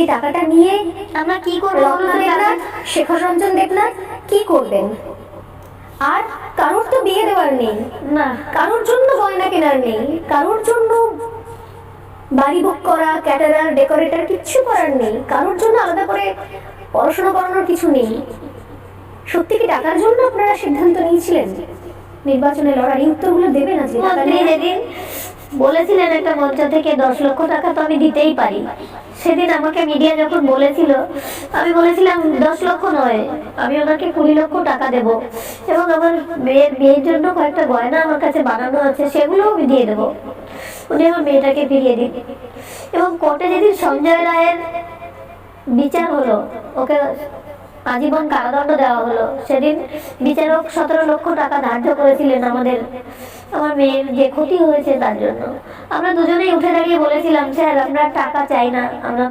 এই টাকাটা নিয়ে আমরা কি করবো রত্না দেবনাথ, শেখর রঞ্জন দেবনাথ কি করবেন? আর কারোর তো বিয়ে দেওয়ার নেই, না, কারোর জন্য গয়না কেনার নেই, কারোর জন্য বাড়ি বুক করা, ক্যাটারার, ডেকোরেটর কিচ্ছু করার নেই, কারোর জন্য আলাদা করে পড়াশোনা করানোর কিছু নেই। সত্যি কি টাকার জন্য আপনারা সিদ্ধান্ত নিয়েছিলেন নির্বাচনে লড়ার? এই উত্তরগুলো দেবেন আজকে। মন্ত্রী যেদিন বলেছিলেন একটা মঞ্চ থেকে 10 লক্ষ টাকা তো আমি দিতেই পারি, সেদিন আমাকে মিডিয়া যখন বলেছিল, আমি বলেছিলাম 10 লক্ষ নয়, আমি ওনাকে 20 লক্ষ টাকা দেব, এবং আমার মেয়ের জন্য কয়েকটা গয়না আমার কাছে বানানো আছে, সেগুলোও আমি দিয়ে দেবো, উনি আমার মেয়েটাকে ফিরিয়ে দিন। এবং কোর্টে যেদিন সঞ্জয় রায়ের বিচার হলো, ওকে আজীবন কারাদণ্ড দেওয়া হলো, সেদিন বিচারক 17 লক্ষ টাকা ধার্য করেছিলেন আমার মেয়ের যে ক্ষতি হয়েছে তার জন্য। আমরা দুজনেই উঠে দাঁড়িয়ে বলেছিলাম, স্যার আমরা টাকা চাই না, আমরা